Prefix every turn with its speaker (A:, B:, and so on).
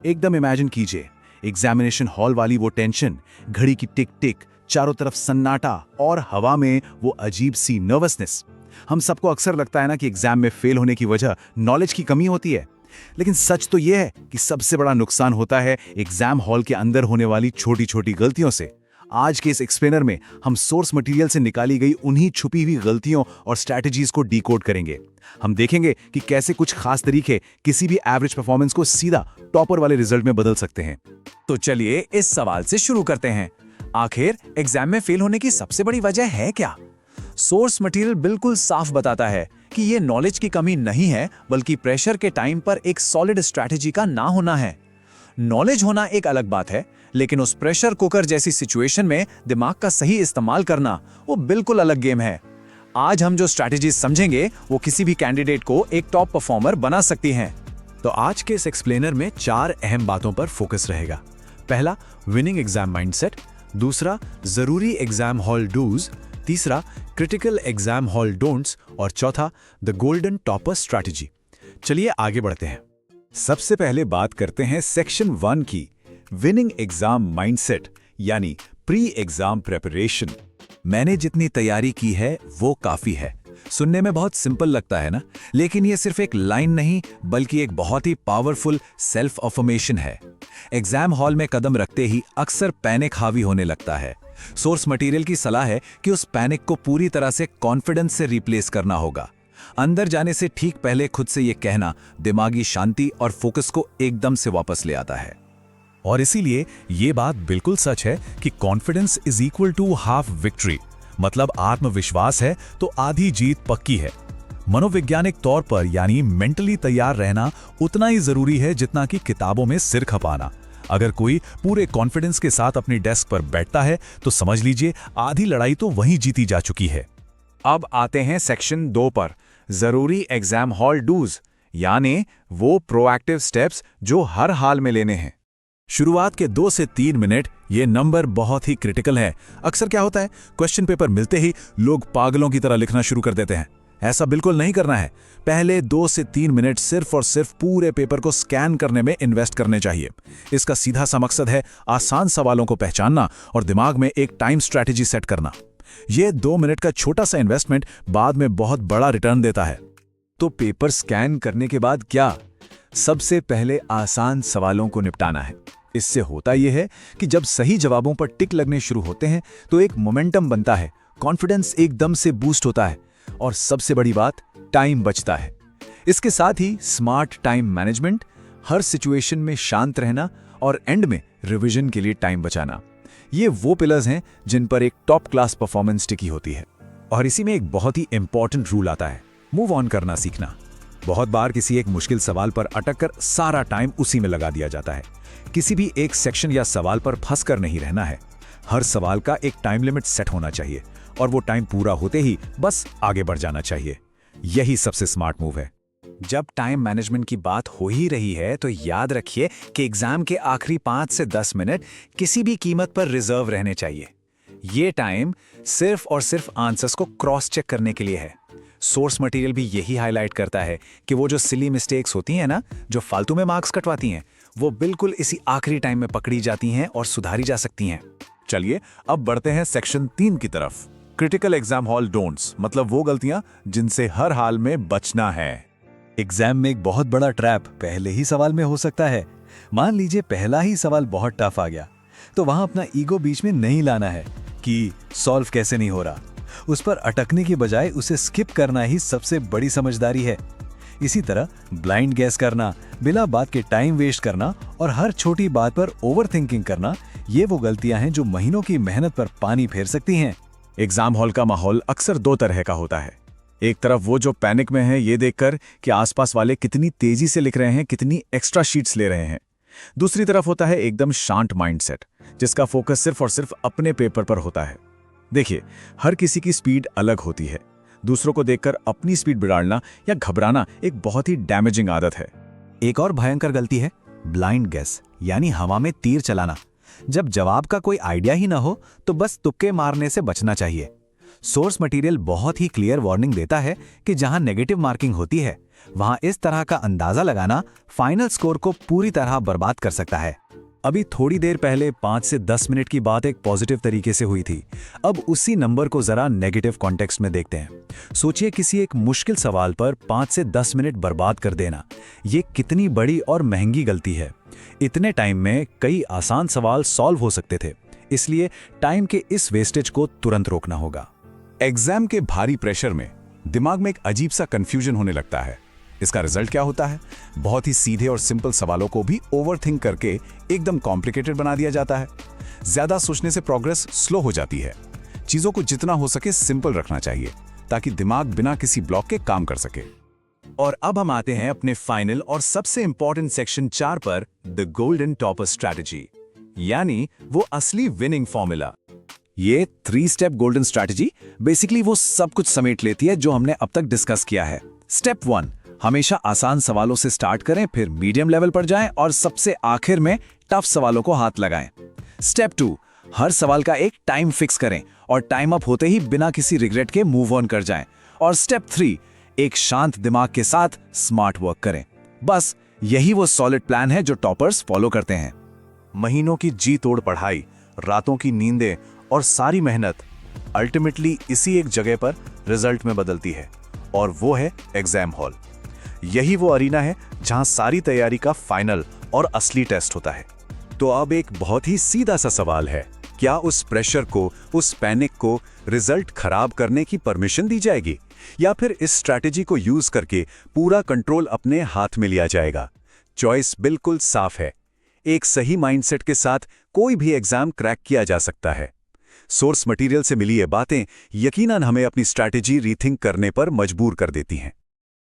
A: एकदम इमेजिन कीजिए, examination hall वाली वो टेंशन, घड़ी की टिक टिक, चारों तरफ सन्नाटा और हवा में वो अजीब सी नर्वसनेस। हम सबको अक्सर लगता है ना कि एग्जाम में फेल होने की वजह नॉलेज की कमी होती है, लेकिन सच तो यह है कि सबसे बड़ा नुकसान होता है एग्जाम हॉल के अंदर होने वाली छोटी छोटी गलतियों से। आज के इस एक्सप्लेनर में हम सोर्स मटेरियल से निकाली गई उन्हीं छुपी हुई गलतियों और स्ट्रैटेजीज को डिकोड करेंगे। हम देखेंगे कि कैसे कुछ खास तरीके किसी भी एवरेज परफॉर्मेंस को सीधा टॉपर वाले रिजल्ट में बदल सकते हैं।
B: तो चलिए इस सवाल से शुरू करते हैं। आखिर एग्जाम में फेल होने की सबसे बड़ी वजह है क्या? सोर्स मटेरियल बिल्कुल साफ बताता है कि ये नॉलेज की कमी नहीं है, बल्कि प्रेशर के टाइम पर एक सॉलिड स्ट्रैटेजी का ना होना है। नॉलेज होना एक अलग बात है, लेकिन उस प्रेशर कुकर जैसी सिचुएशन में दिमाग का सही इस्तेमाल करना वो बिल्कुल अलग गेम है। आज हम जो स्ट्रैटेजीज समझेंगे वो किसी भी कैंडिडेट को एक टॉप परफॉर्मर बना सकती हैं।
C: तो आज के इस एक्सप्लेनर में 4 अहम बातों पर फोकस रहेगा। पहला, विनिंग एग्जाम माइंडसेट। दूसरा, जरूरी एग्जाम हॉल डूज। तीसरा, क्रिटिकल एग्जाम हॉल डोंट्स। और चौथा, द गोल्डन टॉपर स्ट्रैटेजी। चलिए आगे बढ़ते हैं। सबसे पहले बात करते हैं सेक्शन 1 की, विनिंग एग्जाम माइंडसेट यानी प्री एग्जाम प्रिपरेशन। मैंने जितनी तैयारी की है वो काफी है। सुनने में बहुत सिंपल लगता है ना, लेकिन ये सिर्फ एक लाइन नहीं बल्कि एक बहुत ही पावरफुल सेल्फ अफर्मेशन है। एग्जाम हॉल में कदम रखते ही अक्सर पैनिक हावी होने लगता है। सोर्स मटेरियल की सलाह है कि उस पैनिक को पूरी तरह से कॉन्फिडेंस से रिप्लेस करना होगा। अंदर जाने से ठीक पहले खुद से ये कहना दिमागी शांति और फोकस को एकदम से वापस ले आता है।
D: और इसीलिए ये बात बिल्कुल सच है कि confidence is equal to half victory. मतलब आत्मविश्वास है तो आधी जीत पक्की है। मनोवैज्ञानिक तौर पर यानी मेंटली तैयार रहना उतना ही जरूरी है जितना कि किताबों में सिर खपाना। अगर कोई पूरे कॉन्फिडेंस के साथ अपनी डेस्क पर बैठता है तो समझ लीजिए आधी लड़ाई तो वहीं जीती जा चुकी है।
B: अब आते हैं सेक्शन 2 पर, जरूरी एग्जाम हॉल डूज यानी वो प्रोएक्टिव स्टेप्स जो हर हाल में लेने हैं।
D: शुरुआत के 2 से 3 मिनट ये नंबर बहुत ही क्रिटिकल है। अक्सर क्या होता है, क्वेश्चन पेपर मिलते ही लोग पागलों की तरह लिखना शुरू कर देते हैं। ऐसा बिल्कुल नहीं करना है। पहले 2 से 3 मिनट सिर्फ और सिर्फ पूरे पेपर को स्कैन करने में इन्वेस्ट करने चाहिए। इसका सीधा सा मकसद है आसान सवालों को पहचानना और दिमाग में एक टाइम स्ट्रैटेजी सेट करना। यह 2 मिनट का छोटा सा इन्वेस्टमेंट बाद में बहुत बड़ा रिटर्न देता है।
C: तो पेपर स्कैन करने के बाद क्या? सबसे पहले आसान सवालों को निपटाना है। इससे होता यह है कि जब सही जवाबों पर टिक लगने शुरू होते हैं तो एक मोमेंटम बनता है, कॉन्फिडेंस एकदम से बूस्ट होता है और सबसे बड़ी बात, टाइम बचता है। इसके साथ ही स्मार्ट टाइम मैनेजमेंट, हर सिचुएशन में शांत रहना और एंड में रिवीजन के लिए टाइम बचाना, ये वो पिलर्स हैं जिन पर एक टॉप क्लास परफॉर्मेंस टिकी होती है।
D: और इसी में एक बहुत ही इंपॉर्टेंट रूल आता है, मूव ऑन करना सीखना। बहुत बार किसी एक मुश्किल सवाल पर अटक कर सारा टाइम उसी में लगा दिया जाता है। किसी भी एक सेक्शन या सवाल पर फंस कर नहीं रहना है। हर सवाल का एक टाइम लिमिट सेट होना चाहिए और वो टाइम पूरा होते ही बस आगे बढ़ जाना चाहिए। यही सबसे स्मार्ट मूव है।
B: जब टाइम मैनेजमेंट की बात हो ही रही है तो याद रखिए कि एग्जाम के आखिरी 5 से 10 मिनट किसी भी कीमत पर रिजर्व रहने चाहिए। ये टाइम सिर्फ और सिर्फ आंसर्स को क्रॉस चेक करने के लिए है। सोर्स मटेरियल भी यही हाईलाइट करता है कि वो जो सिली मिस्टेक्स होती हैं ना, जो फालतू में मार्क्स कटवाती हैं, वो बिल्कुल इसी आखिरी टाइम में पकड़ी जाती हैं और सुधारी जा सकती हैं।
D: चलिए अब बढ़ते हैं सेक्शन 3 की तरफ, क्रिटिकल एग्जाम हॉल डोंट्स, मतलब वो गलतियां जिनसे हर हाल में बचना है।
C: एग्जाम में एक बहुत बड़ा ट्रैप पहले ही सवाल में हो सकता है। मान लीजिए पहला ही सवाल बहुत टफ आ गया, तो वहां अपना ईगो बीच में नहीं लाना है कि सॉल्व कैसे नहीं हो रहा। उस पर अटकने की बजाय उसे स्किप करना ही सबसे बड़ी समझदारी है। इसी तरह ब्लाइंड गैस करना, बिना बात के टाइम वेस्ट करना और हर छोटी बात पर ओवरथिंकिंग करना, ये वो गलतियां हैं जो महीनों की मेहनत पर पानी फेर सकती हैं।
D: एग्जाम हॉल का माहौल अक्सर 2 तरह का होता है। एक तरफ वो जो पैनिक में है ये देखकर कि आसपास वाले कितनी तेजी से लिख रहे हैं, कितनी एक्स्ट्रा शीट्स ले रहे हैं। दूसरी तरफ होता है एकदम शांत माइंडसेट, जिसका फोकस सिर्फ और सिर्फ अपने पेपर पर होता है। देखिए, हर किसी की स्पीड अलग होती है। दूसरों को देखकर अपनी स्पीड बिगाड़ना या घबराना एक बहुत ही डैमेजिंग आदत है।
C: एक और भयंकर गलती है ब्लाइंड गैस, यानी हवा में तीर चलाना। जब जवाब का कोई आइडिया ही ना हो तो बस तुक्के मारने से बचना चाहिए। सोर्स मटेरियल बहुत ही क्लियर वार्निंग देता है कि जहां नेगेटिव मार्किंग होती है
B: वहां इस तरह का अंदाजा लगाना फाइनल स्कोर को पूरी तरह बर्बाद कर सकता है। अभी थोड़ी देर पहले 5 से 10 मिनट की बात एक पॉजिटिव तरीके से हुई थी। अब उसी नंबर को जरा नेगेटिव कॉन्टेक्स्ट में देखते हैं। सोचिए किसी एक मुश्किल सवाल पर 5 से 10 मिनट बर्बाद कर देना, ये कितनी बड़ी और महंगी गलती है। इतने टाइम में कई आसान सवाल सॉल्व हो सकते थे, इसलिए टाइम के इस वेस्टेज को तुरंत रोकना होगा।
A: एग्जाम के भारी प्रेशर में दिमाग में एक अजीब सा कंफ्यूजन होने लगता है। इसका रिजल्ट क्या होता है? बहुत ही सीधे और सिंपल सवालों को भी ओवरथिंक करके एकदम कॉम्प्लिकेटेड बना दिया जाता है। ज्यादा सोचने से प्रोग्रेस स्लो हो जाती है। चीजों को जितना हो सके सिंपल रखना चाहिए ताकि दिमाग बिना किसी ब्लॉक के काम कर सके।
B: और अब हम आते हैं अपने फाइनल और सबसे इंपॉर्टेंट सेक्शन 4 पर, द गोल्डन टॉपर स्ट्रैटेजी, यानी वो असली विनिंग फॉर्मूला। ये 3 स्टेप गोल्डन स्ट्रैटेजी बेसिकली वो सब कुछ समेट लेती है जो हमने अब तक डिस्कस किया है। स्टेप 1, हमेशा आसान सवालों से स्टार्ट करें, फिर मीडियम लेवल पर जाएं और सबसे आखिर में टफ सवालों को हाथ लगाएं। स्टेप 2, हर सवाल का एक टाइम फिक्स करें और टाइम अप होते ही बिना किसी रिग्रेट के मूव ऑन कर जाएं। और स्टेप 3, एक शांत दिमाग के साथ स्मार्ट वर्क करें। बस यही वो सॉलिड प्लान है जो टॉपर्स फॉलो करते हैं।
A: महीनों की जी तोड़ पढ़ाई, रातों की नींदें और सारी मेहनत अल्टीमेटली इसी एक जगह पर रिजल्ट में बदलती है, और वो है एग्जाम हॉल। यही वो अरीना है जहां सारी तैयारी का फाइनल और असली टेस्ट होता है।
D: तो अब एक बहुत ही सीधा सा सवाल है, क्या उस प्रेशर को, उस पैनिक को रिजल्ट खराब करने की परमिशन दी जाएगी, या फिर इस स्ट्रैटेजी को यूज करके पूरा कंट्रोल अपने हाथ में लिया जाएगा? चॉइस बिल्कुल साफ है। एक सही माइंडसेट के साथ कोई भी एग्जाम क्रैक किया जा सकता है। सोर्स मटेरियल से मिली ये बातें यकीनन हमें अपनी स्ट्रैटेजी रीथिंक करने पर मजबूर कर देती हैं।